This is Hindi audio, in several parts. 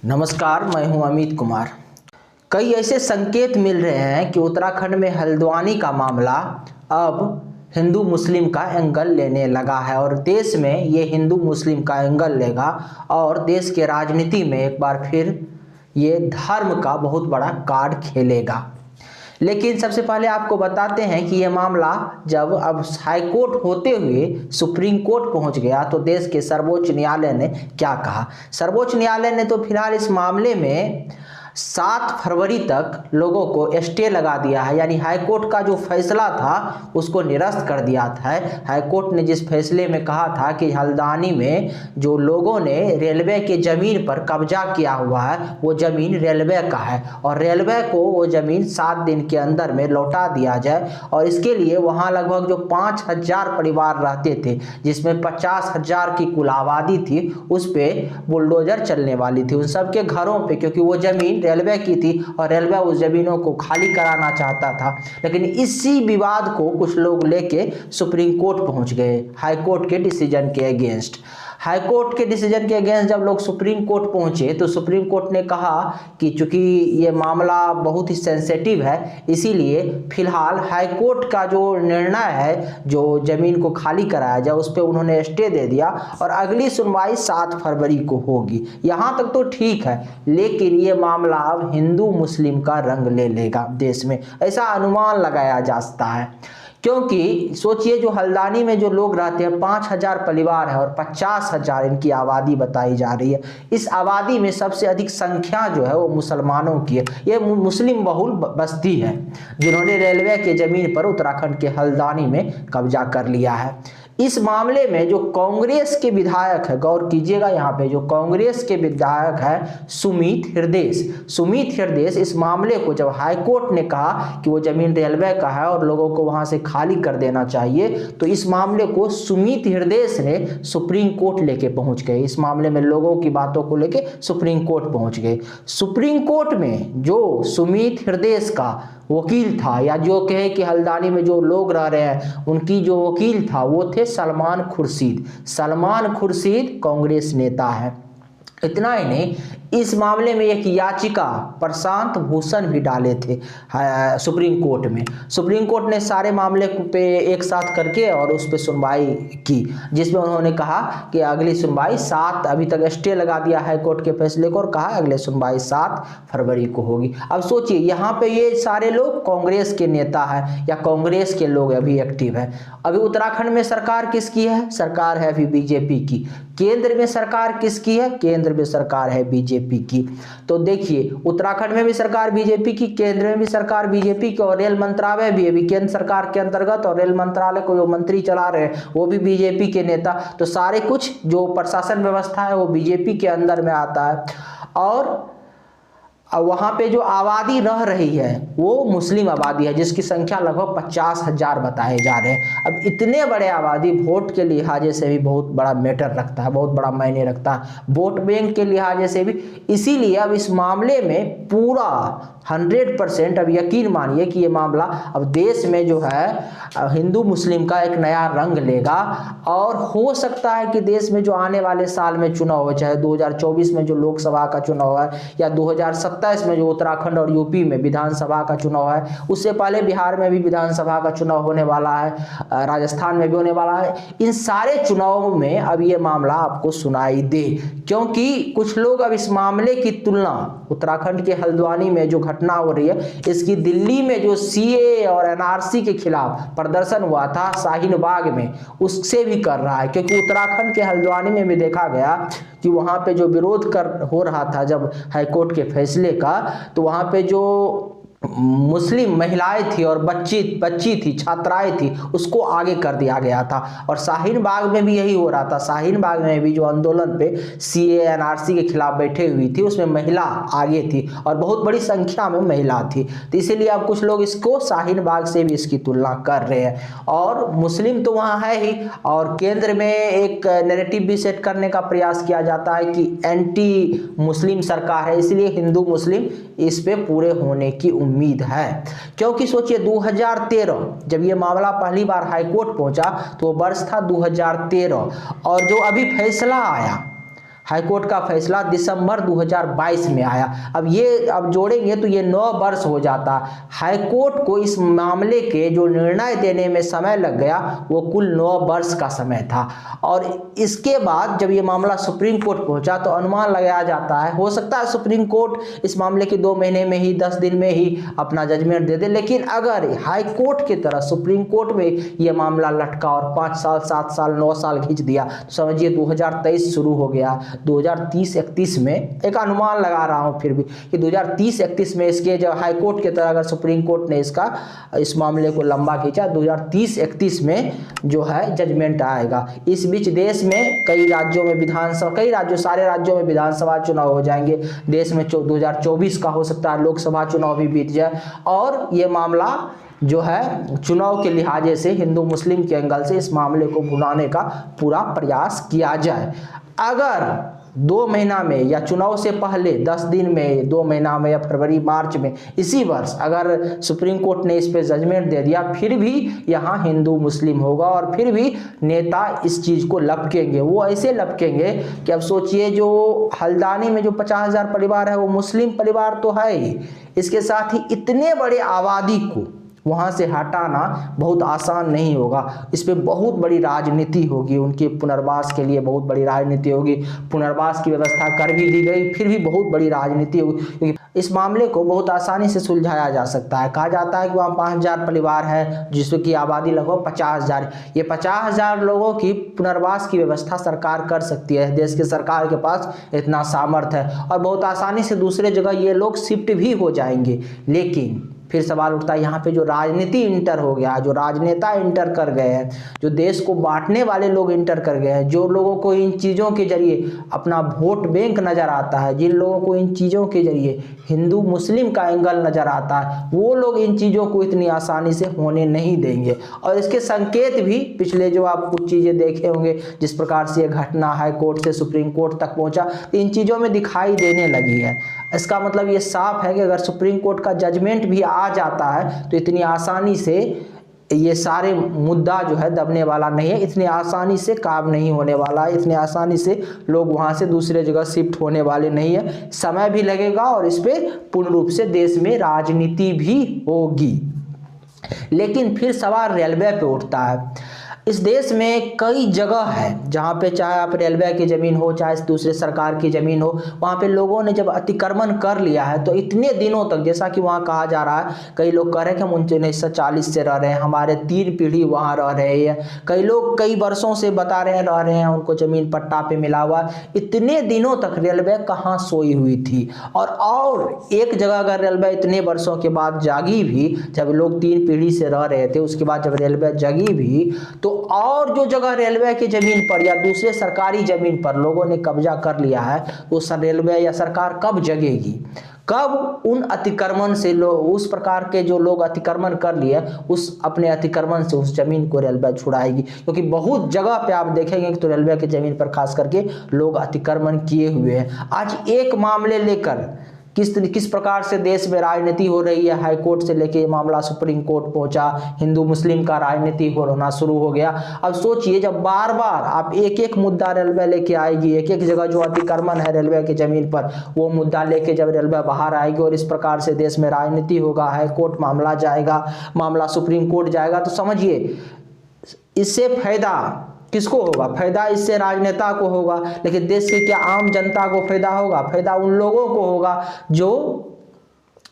नमस्कार, मैं हूं अमित कुमार। कई ऐसे संकेत मिल रहे हैं कि उत्तराखंड में हल्द्वानी का मामला अब हिंदू मुस्लिम का एंगल लेने लगा है और देश में ये हिंदू मुस्लिम का एंगल लेगा और देश के राजनीति में एक बार फिर ये धर्म का बहुत बड़ा कार्ड खेलेगा। लेकिन सबसे पहले आपको बताते हैं कि यह मामला जब अब हाई कोर्ट होते हुए सुप्रीम कोर्ट पहुंच गया तो देश के सर्वोच्च न्यायालय ने क्या कहा। सर्वोच्च न्यायालय ने तो फिलहाल इस मामले में 7 फरवरी तक लोगों को स्टे लगा दिया है, यानी हाई कोर्ट का जो फैसला था उसको निरस्त कर दिया था। हाई कोर्ट ने जिस फैसले में कहा था कि हल्द्वानी में जो लोगों ने रेलवे के ज़मीन पर कब्जा किया हुआ है वो ज़मीन रेलवे का है और रेलवे को वो ज़मीन 7 दिन के अंदर में लौटा दिया जाए और इसके लिए वहाँ लगभग जो 5,000 परिवार रहते थे जिसमें 50,000 की कुल आबादी थी उस पर बुलडोजर चलने वाली थी उन सबके घरों पर, क्योंकि वो ज़मीन रेलवे की थी और रेलवे उस जमीनों को खाली कराना चाहता था। लेकिन इसी विवाद को कुछ लोग लेके सुप्रीम कोर्ट पहुंच गए हाई कोर्ट के डिसीजन के अगेंस्ट। हाई कोर्ट के डिसीजन के अगेंस्ट जब लोग सुप्रीम कोर्ट पहुंचे तो सुप्रीम कोर्ट ने कहा कि चूंकि ये मामला बहुत ही सेंसिटिव है इसीलिए फिलहाल हाई कोर्ट का जो निर्णय है जो जमीन को खाली कराया जाए उस पर उन्होंने स्टे दे दिया और अगली सुनवाई 7 फरवरी को होगी। यहाँ तक तो ठीक है, लेकिन ये मामला अब हिंदू मुस्लिम का रंग ले लेगा देश में, ऐसा अनुमान लगाया जा सकता है। क्योंकि सोचिए जो हल्द्वानी में जो लोग रहते हैं 5,000 परिवार है और 50,000 इनकी आबादी बताई जा रही है। इस आबादी में सबसे अधिक संख्या जो है वो मुसलमानों की है। ये मुस्लिम बहुल बस्ती है जिन्होंने रेलवे के जमीन पर उत्तराखंड के हल्द्वानी में कब्जा कर लिया है। इस मामले में जो कांग्रेस के विधायक है, गौर कीजिएगा यहाँ पे, जो कांग्रेस के विधायक है सुमित हृदयेश इस मामले को जब हाई कोर्ट ने कहा कि वो जमीन रेलवे का है और लोगों को वहां से खाली कर देना चाहिए तो इस मामले को सुमित हृदयेश ने सुप्रीम कोर्ट लेके पहुंच गए। इस मामले में लोगों की बातों को लेके सुप्रीम कोर्ट पहुंच गए। सुप्रीम कोर्ट में जो सुमित हृदयेश का वकील था या जो कहे कि हल्द्वानी में जो लोग रह रहे हैं उनकी जो वकील था वो थे सलमान खुर्शीद कांग्रेस नेता है। इतना ही नहीं, इस मामले में एक याचिका प्रशांत भूषण भी डाले थे सुप्रीम कोर्ट में। सुप्रीम कोर्ट ने सारे मामले पे एक साथ करके और उस पर सुनवाई की जिसमें उन्होंने कहा कि अगली सुनवाई 7, अभी तक स्टे लगा दिया हाई कोर्ट के फैसले को और कहा अगले सुनवाई 7 फरवरी को होगी। अब सोचिए यहाँ पे ये सारे लोग कांग्रेस के नेता है या कांग्रेस के लोग अभी एक्टिव है। अभी उत्तराखंड में सरकार किसकी है? सरकार है अभी बीजेपी की। केंद्र में सरकार किसकी है? केंद्र में सरकार है बीजेपी की। तो देखिए उत्तराखंड में भी सरकार बीजेपी की, केंद्र में भी सरकार बीजेपी की और रेल मंत्रालय भी अभी केंद्र सरकार के अंतर्गत और रेल मंत्रालय को जो मंत्री चला रहे हैं वो भी बीजेपी के नेता। तो सारे कुछ जो प्रशासन व्यवस्था है वो बीजेपी के अंदर में आता है और वहाँ पे जो आबादी रह रही है वो मुस्लिम आबादी है जिसकी संख्या लगभग 50,000 बताए जा रहे हैं। अब इतने बड़े आबादी वोट के लिहाजे से भी बहुत बड़ा मैटर रखता है, बहुत बड़ा मायने रखता है वोट बैंक के लिहाजे से भी। इसीलिए अब इस मामले में पूरा 100% अब यकीन मानिए कि ये मामला अब देश में जो है हिंदू मुस्लिम का एक नया रंग लेगा और हो सकता है कि देश में जो आने वाले साल में चुनाव हो, चाहे 2024 में जो लोकसभा का चुनाव है या 2027 में जो उत्तराखंड और यूपी में विधानसभा का चुनाव है, उससे पहले बिहार में भी विधानसभा का चुनाव होने वाला है, राजस्थान में भी होने वाला है। इन सारे चुनावों में अब ये मामला आपको सुनाई दे, क्योंकि कुछ लोग अब इस मामले की तुलना उत्तराखंड के हल्द्वानी में जो घटना हो रही है इसकी दिल्ली में जो सीए और एनआरसी के खिलाफ प्रदर्शन हुआ था शाहीन बाग में उससे भी कर रहा है। क्योंकि उत्तराखंड के हल्द्वानी में भी देखा गया कि वहां पे जो विरोध हो रहा था जब हाईकोर्ट के फैसले का, तो वहां पे जो मुस्लिम महिलाएं थी और बच्ची थी, छात्राएं थी, उसको आगे कर दिया गया था। और शाहीन बाग में भी यही हो रहा था। शाहीन बाग में भी जो आंदोलन पे सीए एनआरसी के खिलाफ बैठे हुई थी उसमें महिला आगे थी और बहुत बड़ी संख्या में महिला थी। तो इसीलिए अब कुछ लोग इसको शाहीन बाग से भी इसकी तुलना कर रहे हैं। और मुस्लिम तो वहाँ है ही और केंद्र में एक नैरेटिव भी सेट करने का प्रयास किया जाता है कि एंटी मुस्लिम सरकार है, इसलिए हिंदू मुस्लिम इस पे पूरे होने की उम्मीद है। क्योंकि सोचिए 2013 जब ये मामला पहली बार हाईकोर्ट पहुंचा तो वो वर्ष था 2013 और जो अभी फैसला आया हाईकोर्ट का फैसला दिसंबर 2022 में आया। अब जोड़ेंगे तो ये 9 वर्ष हो जाता। हाईकोर्ट को इस मामले के जो निर्णय देने में समय लग गया वो कुल 9 वर्ष का समय था। और इसके बाद जब ये मामला सुप्रीम कोर्ट पहुंचा तो अनुमान लगाया जाता है, हो सकता है सुप्रीम कोर्ट इस मामले के 2 महीने में ही, 10 दिन में ही अपना जजमेंट दे दे। लेकिन अगर हाई कोर्ट की तरह सुप्रीम कोर्ट में ये मामला लटका और 5 साल, 7 साल, 9 साल खींच दिया तो समझिए 2023 शुरू हो गया, 2030-31 में एक अनुमान लगा रहा हूं फिर भी कि 2030-31 में इसके जब हाई कोर्ट की तरह अगर सुप्रीम कोर्ट ने इस मामले को लंबा खींचा, 2030-31 में जो है जजमेंट आएगा। इस बीच देश में कई राज्यों में सारे राज्यों में विधानसभा चुनाव हो जाएंगे। देश में 2024 का हो सकता है लोकसभा चुनाव भी बीत जाए और ये मामला जो है चुनाव के लिहाजे से हिंदू मुस्लिम के एंगल से इस मामले को भुनाने का पूरा प्रयास किया जाए। अगर 2 महीना में या चुनाव से पहले 10 दिन में, 2 महीना में या फरवरी मार्च में इसी वर्ष अगर सुप्रीम कोर्ट ने इस पे जजमेंट दे दिया, फिर भी यहाँ हिंदू मुस्लिम होगा और फिर भी नेता इस चीज़ को लपकेंगे। वो ऐसे लपकेंगे कि अब सोचिए जो हल्द्वानी में जो 50,000 परिवार है वो मुस्लिम परिवार तो है ही, इसके साथ ही इतने बड़े आबादी को वहाँ से हटाना बहुत आसान नहीं होगा। इस पे बहुत बड़ी राजनीति होगी, उनके पुनर्वास के लिए बहुत बड़ी राजनीति होगी। पुनर्वास की व्यवस्था कर भी दी गई, फिर भी बहुत बड़ी राजनीति होगी, क्योंकि इस मामले को बहुत आसानी से सुलझाया जा सकता है। कहा जाता है कि वहाँ 5,000 परिवार है जिसकी आबादी लगभग 50,000। ये 50,000 लोगों की पुनर्वास की व्यवस्था सरकार कर सकती है। देश की सरकार के पास इतना सामर्थ्य है और बहुत आसानी से दूसरे जगह ये लोग शिफ्ट भी हो जाएंगे। लेकिन फिर सवाल उठता है यहाँ पे जो राजनीति इंटर हो गया, जो राजनेता इंटर कर गए हैं, जो देश को बांटने वाले लोग इंटर कर गए हैं, जो लोगों को इन चीज़ों के जरिए अपना वोट बैंक नज़र आता है, जिन लोगों को इन चीज़ों के जरिए हिंदू मुस्लिम का एंगल नज़र आता है, वो लोग इन चीज़ों को इतनी आसानी से होने नहीं देंगे। और इसके संकेत भी पिछले जो आप कुछ चीज़ें देखे होंगे, जिस प्रकार से ये घटना हाई कोर्ट से सुप्रीम कोर्ट तक पहुँचा, इन चीज़ों में दिखाई देने लगी है। इसका मतलब ये साफ है कि अगर सुप्रीम कोर्ट का जजमेंट भी आ जाता है तो इतनी आसानी से ये सारे मुद्दा जो है दबने वाला नहीं है, इतनी आसानी से काम नहीं होने वाला है, इतनी आसानी से लोग वहां से दूसरे जगह शिफ्ट होने वाले नहीं है। समय भी लगेगा और इस पे पूर्ण रूप से देश में राजनीति भी होगी। लेकिन फिर सवाल रेलवे पे उठता है। इस देश में कई जगह है जहाँ पे चाहे आप रेलवे की ज़मीन हो, चाहे दूसरे सरकार की ज़मीन हो, वहाँ पे लोगों ने जब अतिक्रमण कर लिया है तो इतने दिनों तक, जैसा कि वहाँ कहा जा रहा है, कई लोग कह रहे हैं कि हम 1940 से रह रहे हैं, हमारे 3 पीढ़ी वहाँ रह रहे हैं। कई लोग कई वर्षों से बता रहे हैं रह रहे हैं, उनको ज़मीन पट्टा पे मिला हुआ। इतने दिनों तक रेलवे कहाँ सोई हुई थी? और एक जगह अगर रेलवे इतने वर्षों के बाद जागी भी, जब लोग 3 पीढ़ी से रह रहे थे, उसके बाद जब रेलवे जगी भी तो और जो जगह रेलवे की जमीन पर या दूसरे सरकारी जमीन पर लोगों ने कब्जा कर लिया है, वो रेलवे या सरकार कब जगेगी? कब उन अतिक्रमण से लोग, उस प्रकार के जो लोग अतिक्रमण कर लिए, उस अपने अतिक्रमण से उस जमीन को रेलवे छुड़ाएगी? क्योंकि बहुत जगह पे आप देखेंगे कि तो रेलवे की जमीन पर खास करके लोग अतिक्रमण किए हुए हैं। आज एक मामले लेकर किस प्रकार से देश में राजनीति हो रही है, हाई कोर्ट से लेके ये मामला सुप्रीम कोर्ट पहुंचा, हिंदू मुस्लिम का राजनीति होना शुरू हो गया। अब सोचिए जब बार बार आप एक एक मुद्दा रेलवे लेके आएगी, एक एक जगह जो अतिक्रमण है रेलवे की जमीन पर, वो मुद्दा लेके जब रेलवे बाहर आएगी और इस प्रकार से देश में राजनीति होगा, हाई कोर्ट मामला जाएगा, मामला सुप्रीम कोर्ट जाएगा, तो समझिए इससे फायदा किसको होगा? फायदा इससे राजनेता को होगा, लेकिन देश की क्या आम जनता को फायदा होगा? फायदा उन लोगों को होगा जो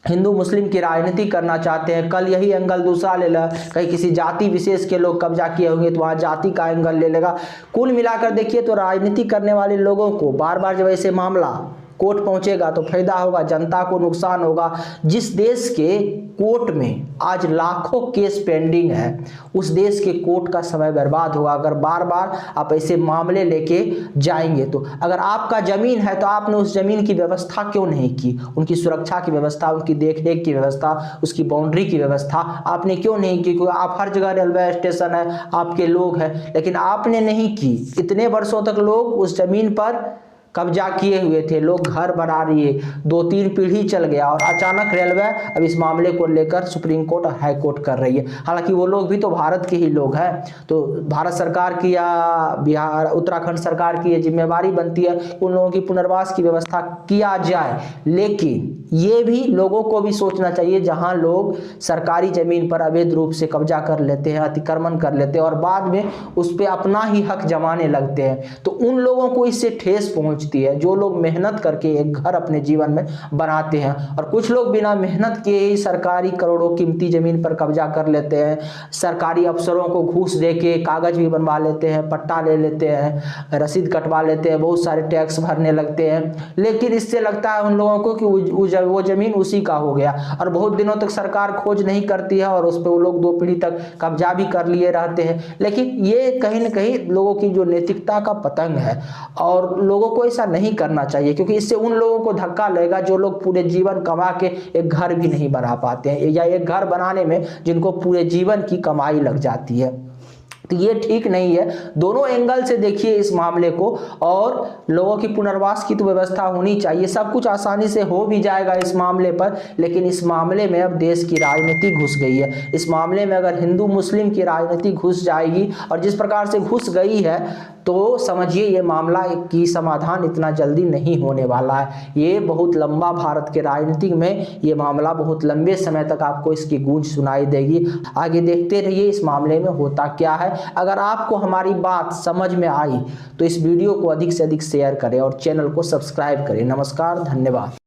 हिंदू मुस्लिम की राजनीति करना चाहते हैं। कल यही एंगल दूसरा ले लेगा, कहीं किसी जाति विशेष के लोग कब्जा किए होंगे तो वहाँ जाति का एंगल ले लेगा। कुल मिलाकर देखिए तो राजनीति करने वाले लोगों को बार बार जब ऐसे मामला कोर्ट पहुंचेगा तो फायदा होगा, जनता को नुकसान होगा। जिस देश के कोर्ट में आज लाखों केस पेंडिंग है, उस देश के कोर्ट का समय बर्बाद होगा अगर बार बार आप ऐसे मामले लेके जाएंगे तो। अगर आपका जमीन है तो आपने उस जमीन की व्यवस्था क्यों नहीं की? उनकी सुरक्षा की व्यवस्था, उनकी देखरेख की व्यवस्था, उसकी बाउंड्री की व्यवस्था आपने क्यों नहीं की? क्योंकि आप हर जगह रेलवे स्टेशन है, आपके लोग हैं, लेकिन आपने नहीं की। इतने वर्षों तक लोग उस जमीन पर कब्जा किए हुए थे, लोग घर बना रही है, 2-3 पीढ़ी चल गया और अचानक रेलवे अब इस मामले को लेकर सुप्रीम कोर्ट और हाई कोर्ट कर रही है। हालांकि वो लोग भी तो भारत के ही लोग हैं, तो भारत सरकार की या बिहार उत्तराखंड सरकार की ये जिम्मेवारी बनती है उन लोगों की पुनर्वास की व्यवस्था किया जाए। लेकिन ये भी लोगों को भी सोचना चाहिए, जहां लोग सरकारी जमीन पर अवैध रूप से कब्जा कर लेते हैं, अतिक्रमण कर लेते हैं और बाद में उस पर अपना ही हक जमाने लगते हैं, तो उन लोगों को इससे ठेस पहुंचती है जो लोग मेहनत करके एक घर अपने जीवन में बनाते हैं। और कुछ लोग बिना मेहनत के ही सरकारी करोड़ों कीमती जमीन पर कब्जा कर लेते हैं, सरकारी अफसरों को घूस दे के कागज भी बनवा लेते हैं, पट्टा ले लेते हैं, रसीद कटवा लेते हैं, बहुत सारे टैक्स भरने लगते हैं। लेकिन इससे लगता है उन लोगों को कि वो जमीन उसी का हो गया और बहुत दिनों तक सरकार खोज नहीं करती है और उस पर वो लोग 2 पीढ़ी तक कब्जा भी कर लिए रहते हैं। लेकिन ये कहीं ना कहीं लोगों की जो नैतिकता का पतंग है और लोगों को ऐसा नहीं करना चाहिए, क्योंकि इससे उन लोगों को धक्का लगेगा जो लोग पूरे जीवन कमा के एक घर भी नहीं बना पाते हैं, या एक घर बनाने में जिनको पूरे जीवन की कमाई लग जाती है। तो ये ठीक नहीं है। दोनों एंगल से देखिए इस मामले को, और लोगों की पुनर्वास की तो व्यवस्था होनी चाहिए। सब कुछ आसानी से हो भी जाएगा इस मामले पर, लेकिन इस मामले में अब देश की राजनीति घुस गई है। इस मामले में अगर हिंदू मुस्लिम की राजनीति घुस जाएगी और जिस प्रकार से घुस गई है, तो समझिए ये मामला की समाधान इतना जल्दी नहीं होने वाला है। ये बहुत लंबा, भारत के राजनीति में ये मामला बहुत लंबे समय तक आपको इसकी गूंज सुनाई देगी। आगे देखते रहिए इस मामले में होता क्या है। अगर आपको हमारी बात समझ में आई तो इस वीडियो को अधिक से अधिक शेयर करें और चैनल को सब्सक्राइब करें। नमस्कार, धन्यवाद।